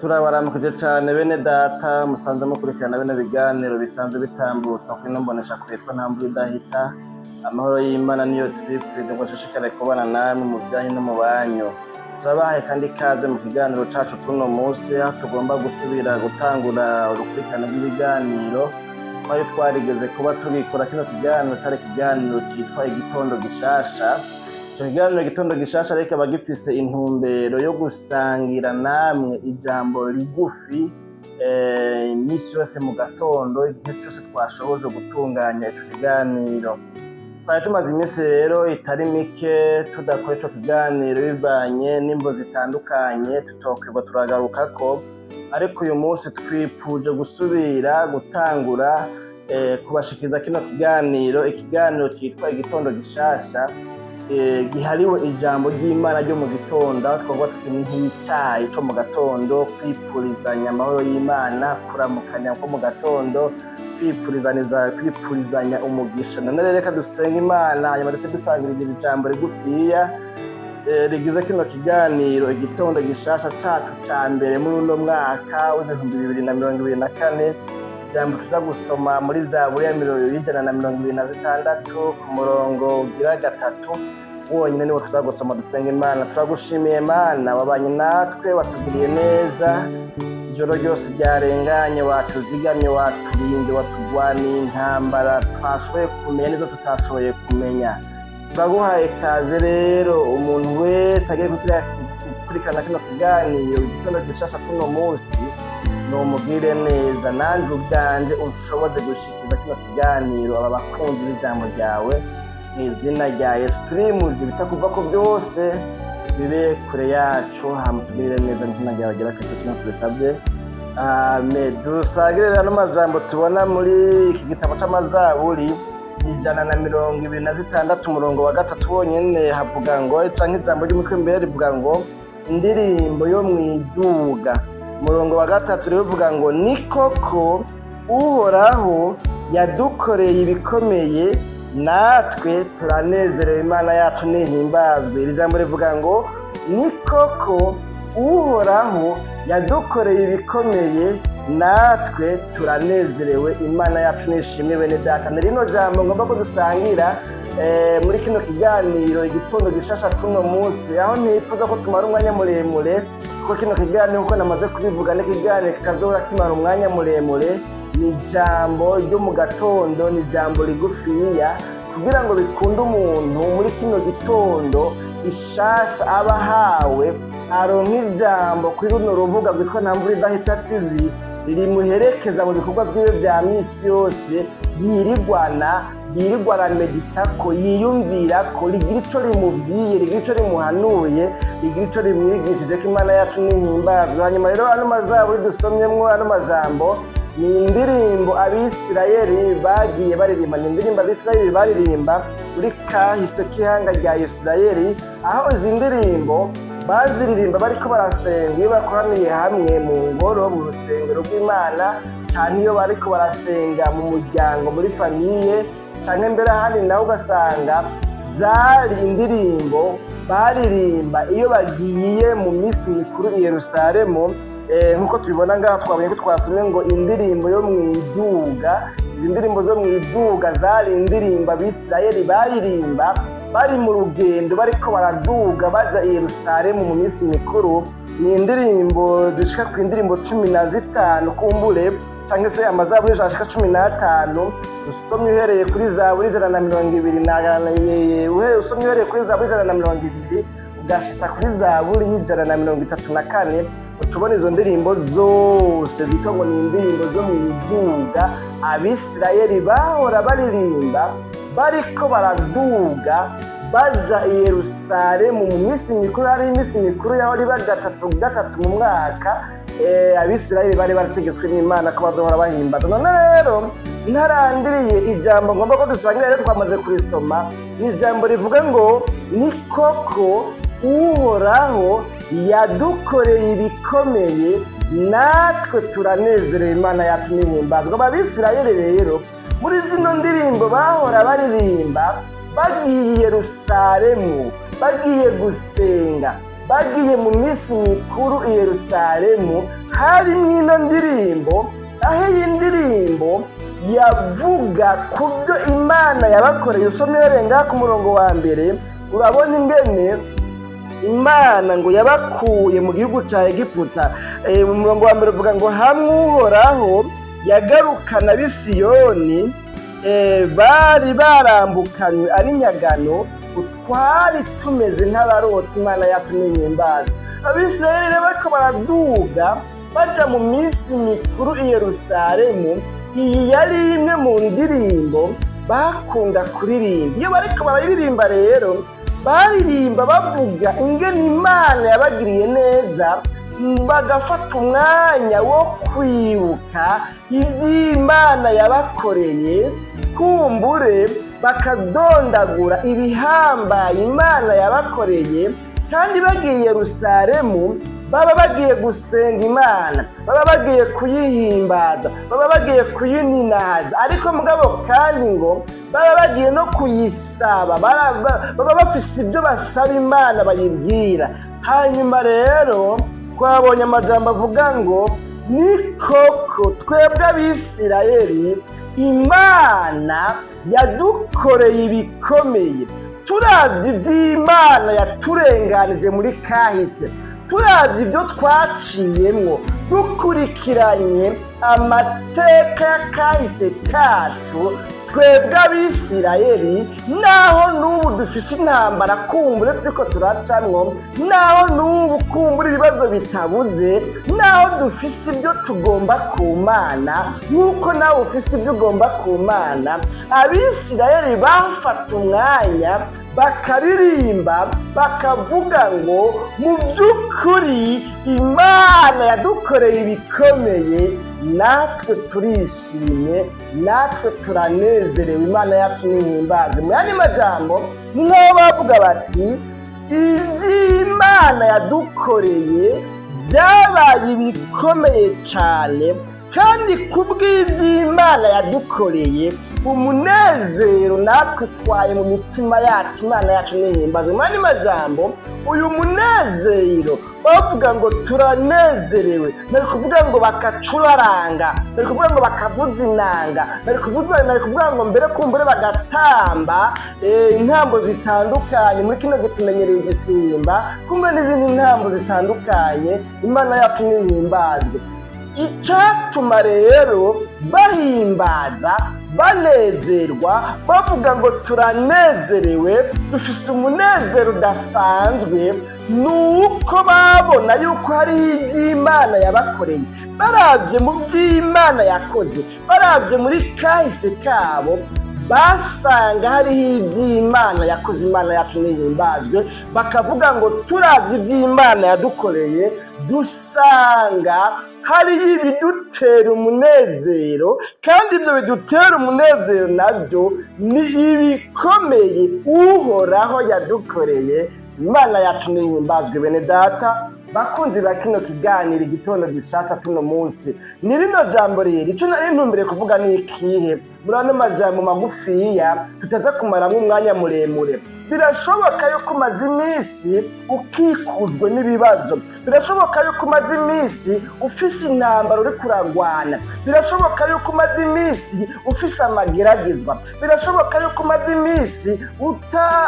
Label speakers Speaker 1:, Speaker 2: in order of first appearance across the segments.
Speaker 1: Turabaramukije cane bene data musanze mukurikirana bene biganiro bisanzwe bitambutsa kwino mbonesha kwitwa Ntambwe Idahita. Amahoro y'Imana niyo tubipfurije ngo ashishikare kubana namwe mu byanyu no mu banyu. Turabahaye kandi ikaze mu kiganiro cacu cuno musi, aho tugomba gusubira gutangura urukurikirane rw'ibiganiro twari twarigeze kuba tugikora. Kino kiganiro cari ikiganiro citwa Igitondo Gishasha. Ico kiganiro Igitondo Gishasha rero kikaba gifise intumbero yo gusangira namwe ijambo rigufi imisi yose mu gatondo, igihe cose twashoboje gutunganya ico kiganiro. Twari tumaze iminsi rero itari mike tudakora ico kiganiro bivanye n'imvo zitandukanye tutokwirwa turagarukako, ariko uyu munsi twipfuje gusubira gutangura kubashikiriza kino kiganiro, ikiganiro citwa Igitondo Gishasha, gihariwe ijambo ry'Imana ryo mu gitondo, aho twavuga tuti nk'icayi co mu gatondo, kwipurizanya amahoro y'Imana, kuramukanya ko mu gatondo, kwipurizanya umugisha. None rero reka dusenga Imana, hanyuma ndetse dusangirira iri jambo rigufiya rigize kino kiganiro Igitondo Gishasha cacu ca mbere muri uno mwaka w'2024. Ijambo tuza gusoma muri Zaburi ya 126 ku murongo ugira 3 wonyine niwo tuza gusoma. Dusenga Imana. Turagushimiye Mana, wabanye natwe, watugiriye neza ijoro ryose ryarenganye, watuzigamye, waturinde, watugwaniye intambara twashoboye kumenya neza tutashoboye kumenya. Turaguhaye kaze rero umuntu wese agiye gukurikirana kino kiganiro Igitondo Gishasha kuno munsi, numugire neza, nanje ubwanje unshoboze gushikiriza kino kiganiro aba bakunzi b'ijambo ryawe, mw'izina rya Yesu turimuje bitakuva ko byose bibe kure yacu, hamutugirire neza n'izina ryawe ryera Kristo tunasabye, amen. Dusangire rero amajambo tubona muri iki gitabo c'amazaburi 126 umurongo wa 3 wonyene, havuga ngo canke ijambo ry'umutwe mbere rivuga ngo indirimbo yo mwiduga. Umurongo wa 3 rero uvuga ngo ni koko Uhoraho yadukoreye ibikomeye, natwe turanezerewe, Imana yacu nihimbazwe. Iri jambo rivuga ngo ni koko Uhoraho yadukoreye ibikomeye, natwe turanezerewe, Imana yacu nishimwe. Bene data, ni rino jambo ngomba ko dusangira muri kino kiganiro Igitondo Gishasha cuno munsi, aho nifuza ko tumara umwanya muremure, kuko kino kiganiro uko namaze kubivuga n'ikiganiro kikazohora kimara umwanya muremure. Ni ijambo ryo mu gatondo, ni ijambo rigufiya, kugira ngo bikunde umuntu muri kino gitondo gishasha aba ahawe, aronka ijambo kuri runo rubuga rwitwa Ntambwe Idahita TV, rimuherekeza mu bikorwa vyiwe vya misi yose, yirirwana meditako, yiyumvirako, rigira ico rimubwiye, rigira ico rimuhanuye, rigira ico rimwigishije ko Imana yacu nihimbazwe. Hanyuma rero ano mazaburi dusomyemwo, ano majambo ni indirimbo Abisirayeli bagiye baririmba, ni indirimbo Abisirayeli baririmba muri kahise k'ihanga rya Isirayeli, aho izi ndirimbo baziririmba bariko barasenga, iyo bakoraniye hamwe mu ngoro, mu rusengero rw'Imana, canke iyo bariko barasenga mu muryango, muri famiye, canke mbere ahandi naho ugasanga zari indirimbo baririmba iyo bagiye mu misi mikuru i Yerusalemu. Nkuko tubibona ngaha twabonye ko twasomye ngo indirimbo yo mwiduga. Izi ndirimbo zo mwiduga zari indirimbo Abisirayeli baririmba bari mu rugendo, bariko baraduga baja i Yerusalemu mu misi mikuru. Ni indirimbo zishika ku indirimbo 15 kumbure, canke se amazaburi ashika 15. Usomye uhereye kuri Zaburi 120, usomye uhereye kuri Zaburi 120 ugashika kuri Zaburi 134, utubona izo ndirimbo zose zitwa ngo ni indirimbo zo mwiduga Abisirayeli bahora baririmba bariko baraduga baja i Yerusalemu mu misi mikuru. Hari imisi mikuru yahora iba gatatu mu mwaka, Abisirayeli bari barategetswe n'Imana ko bazohora bahimbaza. None rero ntarandiriye ijambo ngomba ko dusangira rero twamaze kurisoma, ni ijambo rivuga ngo ni koko Uhoraho yadukoreye ibikomeye, natwe turanezerewe, Imana yacu nihimbazwe. Abisirayeli rero muri zino ndirimbo bahora baririmba bagiye i Yerusalemu, bagiye gusenga, bagiye mu minsi mikuru i Yerusalemu, harimwo ino ndirimbo, aho iyi ndirimbo yavuga ku byo Imana yabakoreye. Usomye uhereye ku murongo wa mbere, urabona ingene Imana ngo yabakuye mu gihugu cya Egiputa. Mu murongo wa mbere uvuga ngo hamwe Uhoraho yagarukana ab'i Siyoni, bari barambukanywe ari nyagano, twari tumeze nk'abarota, Imana yacu n'ihimbaza. Abisirayeli rero bariko baraduga baja mu minsi mikuru i Yerusalemu. Iyi yari imwe mu ndirimbo bakunda kuririmba. Iyo bariko bararirimba rero, baririmba bavuga ingene Imana yabagiriye neza, bagafata umwanya wo kwibuka iby'Imana yabakoreye, kumbure bakadondagura ibihambaye Imana yabakoreye. Kandi bagiye i Yerusalemu baba bagiye gusenga Imana, baba bagiye kuyihimbaza, baba bagiye kuyininaza, ariko mugabo kandi ngo baba bagiye no kuyisaba, baba bafise ibyo basaba Imana bayibwira. Hanyuma rero twabonye amajambo avuga ngo ni koko twebwe Abisirayeli Imana yadukoreye ibikomeye. Turavye ivy'Imana yaturenganije muri kahise, turavye ibyo twaciyemwo, dukurikiranye amateka ya kahise kacu, twebwe Abisirayeli, naho n'ubu dufise intambara kumbure turiko turacamwo, naho n'ubu kumbure ibibazo bitabuze, naho dufise ibyo tugomba ku Mana nk'uko nawe ufise ibyo ugomba ku Mana, Abisirayeli bafata umwanya bakaririmba bakavuga ngo mu by'ukuri Imana yadukoreye ibikomeye, natwe turishimye, natwe turanezerewe, Imana yacu n'ihimbaze. Mu yandi majambo niho bavuga bati iby'Imana yadukoreye byabaye ibikomeye cyane, kandi kubw'iby'Imana yadukoreye umunezero natwe uswaye mu mitima yacu, Imana yacu n'ihimbaze. Mu yandi majambo uyu munezero bavuga ngo turanezerewe, nari kuvuga ngo bakacuraranga, nari kuvuga ngo bakavuza inanga, nari kuvuga ngo mbere kumbure bagatamba intambo zitandukanye. Muri kino tumenyereye igisimba, kumbe n'izindi ntambo zitandukanye, Imana yacu n'ihimbazwe. Icyatuma rero bahimbaza, banezerwa, bavuga ngo turanezerewe, dufise umunezero udasanzwe, nuko babona yuko hariho iby'Imana yabakoreye. Baravye mu by'Imana yakoze, baravye muri kahise kabo, basanga hariho iby'Imana yakoze, Imana yacu n'ihimbazwe. Bakavuga ngo turavye iby'Imana yadukoreye, dusanga hariho ibidutera umunezero, kandi ibyo bidutera umunezero nabyo ni ibikomeye Uhoraho yadukoreye. Imana yacu n'ihimbazwe. Bene data bakunzi ba kino kiganiro igitondo gishasha tuno munsi, ni rino jambo rero ico nari ntumbere kuvuga ni ikihe? Muri ano majambo magufiya tutaza kumaramwo umwanya muremure. Birashoboka yuko umaze iminsi ukikujwe n'ibibazo, birashoboka yuko umaze iminsi ufise intambara uri kuragwana, birashoboka yuko umaze iminsi ufise amageragezwa, birashoboka yuko umaze iminsi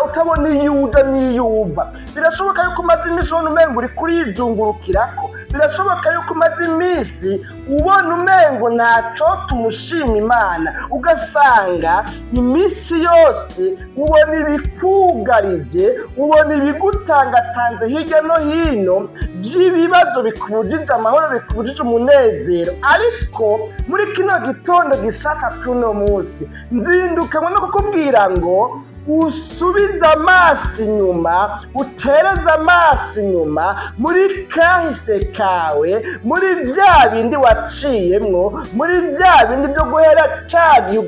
Speaker 1: utabona iyuda n'iyuva, birashoboka yuko umaze iminsi ubona umengo uri kurizungurukirako, birashoboka yuko umaze iminsi ubona umengo ntaco tumushima Imana, ugasanga iminsi yose ubona ibikugarije, ubona ibigutangatanze hirya no hino by'ibibazo bikubujije amahoro, bikubujije umunezero. Ariko muri kino gitondo gishasha tuno munsi nzindukamwe no kukubwira ngo usubize amaso inyuma, utereze amaso inyuma muri kahise kawe, muri bya bindi waciyemwo, muri bya bindi byo guhera cagihe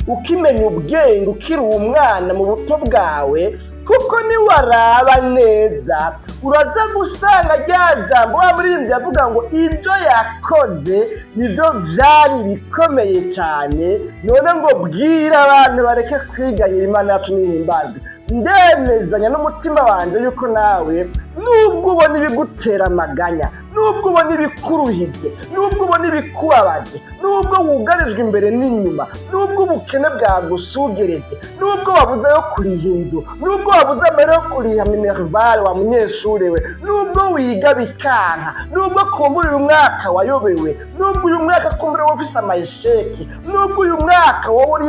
Speaker 1: ukimenya ubwenge, ukiri umwana mu buto bwawe. Kuko niwaraba neza uraza gusanga rya jambo wa muririmbyi avuga ngo ibyo yakoze nibyo byari bikomeye cyane. None ngo bwira abantu bareke kwiganyira Imana yacu n'ihimbazwe. Ndemezanya n'umutima wanjye yuko nawe nubwo ubona ibigutera amaganya, nubwo ubona ibikuruhije, nubwo ubona ibikubabaje, nubwo wugarijwe imbere n'inyuma, nubwo ubukene bwagusugereje, nubwo wabuze yo kuriha inzu, nubwo wabuze amahera yo kuriha minerivare wa munyeshuri we, nubwo wiga bikanka, nubwo kumbura uyu mwaka wayobewe, nubwo uyu mwaka kumbura wowe ufise amayesheki, nubwo uyu mwaka wowe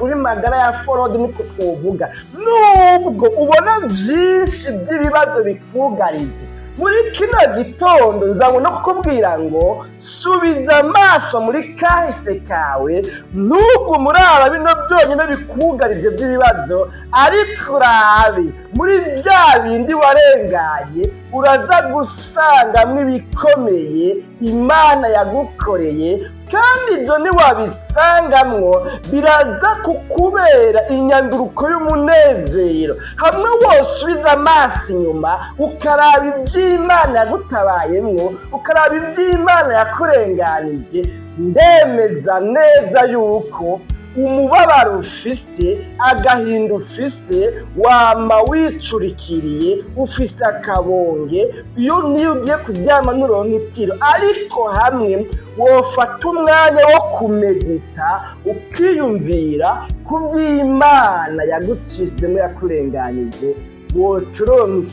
Speaker 1: uri magara ya forode niko twovuga, nubwo ubona vyinshi by'ibibazo bikugarije, muri kino gitondo nzabona kukubwira ngo subiza amaso muri kahise kawe, nubwo muraba bino byonyine bikugarije by'ibibazo, ariko urabe muri bya bindi warenganye uraza gusangamwo ibikomeye Imana yagukoreye, kandi ibyo ntiwabisangamwo biraza kukubera inyanduruko y'umunezero. Hamwe wose ubiza amaso inyuma ukaraba iby'Imana yagutabayemwo, ukaraba iby'Imana yakurenganije, ndemeza neza yuko umubabaro ufise, agahinda ufise, wama wicurikiriye, ufise akabonge, iyo niyo ugiye kuryama nuronka itiro. Ariko hamwe wofata umwanya wo kumedita ukiyumvira ku by'Imana yagucishijemo yakurenganije, wocuronka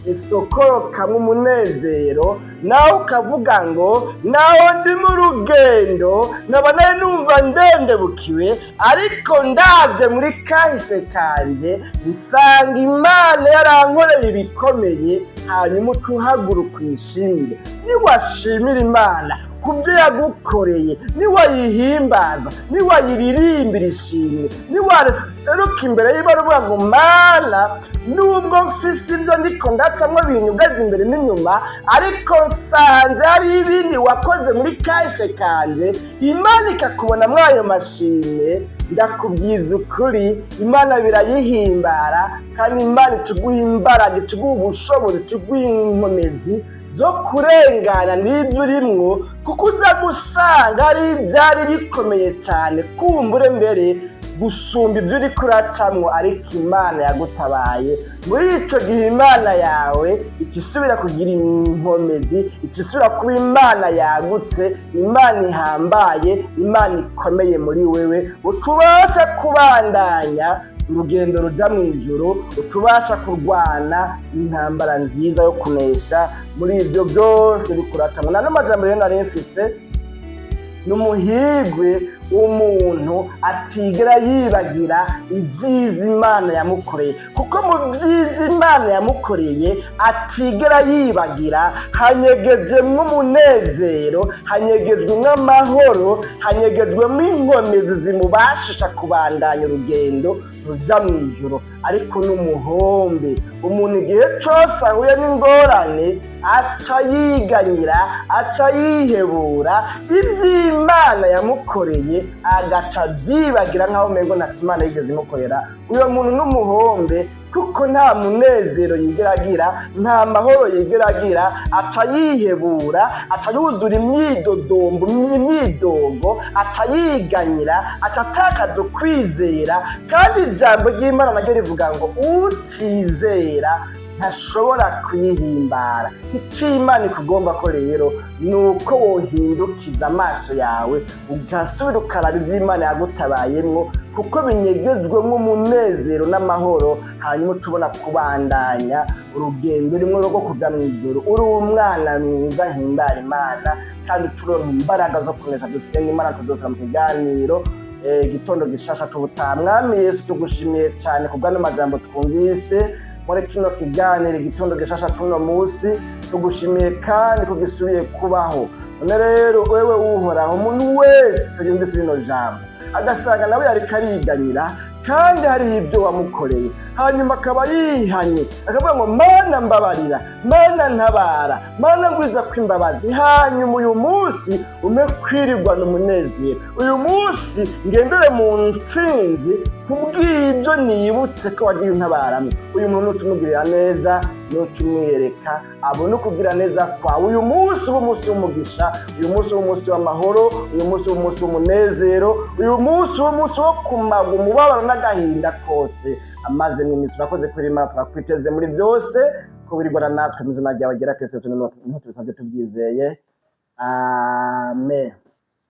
Speaker 1: isokorokamwo umunezero, nawe ukavuga ngo naho ndi mu rugendo nkaba nari numva ndendebukiwe, ariko ndavye muri kahise kanje nsanga Imana yarankoreye ibikomeye, hanyuma uhaguruka uyishimire. Niwashimira Imana kubyo yagukoreye, niwayihimbaza, niwayiririmbira ishimwe, niwaseruka imbere y'Imana uvuga ngo Mana, nubwo mfise ibyo ndiko ndacamwo binyugaza imbere n'inyuma, ariko nsanze hari ibindi wakoze muri kahise kanje, Imana ikakubona mwayo mashimwe, ndakubwiza ukuri Imana birayihimbara, kandi Imana ituguha imbaraga, ituguha ubushobozi, ituguha inkomezi zo kurengana n'ibyo urimwo, kuko uza gusanga ari ibyari bikomeye cyane kumbure mbere gusumba ibyo uriko uracamwo, ariko Imana yagutabaye. Muri ico gihe Imana yawe ikisubira kugira inkomezi, ikisubira kuba Imana yagutse, Imana ihambaye, Imana ikomeye muri wewe, utubasha kubandanya urugendo ruja mw'ijuru, utubasha kurwana intambara nziza yo kunesha muri ibyo byose bikuracamwo. Nano majambo rero nari mfise, n'umuhigwe umuntu atigera yibagira ibyiza Imana yamukoreye, kuko mu byiza Imana yamukoreye atigera yibagira hanyegejemwo umunezero, hanyegejwemwo amahoro, hanyegejwemwo inkomezi zimubashisha kubandanya urugendo ruja mw'ijuru. Ariko n'umuhombe, umuntu igihe cose ahuye n'ingorane aca yiganyira, aca yihebura iby'Imana yamukoreye, agaca byibagira nkaho umengo nta Imana yigeze imukorera. Uyo muntu n'umuhombe, kuko nta munezero yigera agira, nta mahoro yigera agira, aca yihebura, aca yuzura imyidogo, aca yiganyira, aca atakaza ukwizera. Kandi ijambo ry'Imana naryo rivuga ngo utizera ntashobora kuyihimbara. Icyo Imana ikugomba ko rero ni uko wohindukiza amaso yawe ugasubira ukaraba iby'Imana yagutabayemwo, kuko binyegejwemo umunezero n'amahoro, hanyuma tubona kubandanya urugendo rimwe rwo kuja mw'ijuru uri umwana mwiza himbara Imana, kandi turonka imbaraga zo kunesha. Dusenga Imana, tuzoza mu kiganiro igitondo gishasha c'ubutaha. Mwami Yesu, tugushimiye cyane kubw'ano majambo twumvise muri kino kiganiro igitondo gishasha c'uno munsi, tugushimiye kandi kugisubiye kubaho. None rero wewe uhoraho, umuntu wese yumvise rino jambo agasanga nawe yariko ariganyira, kandi hariho ibyo wamukoreye, hanyuma akaba yihanye akavuga ngo Mana mbabarira, Mana ntabara, Mana ngwiza kw'imbabazi, hanyuma uyu munsi ume kwirirwana umunezero, uyu munsi ngendere mu ntsinzi kubw'ibyo nibutse ko wagiye untabaramwo. Uyu muntu utumugirira neza nuca umwereka abone ukugira neza kwawe. Uyu munsi uba umunsi w'umugisha, uyu munsi uba umunsi w'amahoro, uyu munsi uba umunsi w'umunezero, uyu munsi uba umunsi wo kumaga umubabaro n'agahinda kose. Amaze n'iminsi urakoze kuri Imana, turakwiteze muri byose kubirirwana natwe mu izina ryawe ryera Kristo Yesu, niho tubisabye tubyizeye, amen.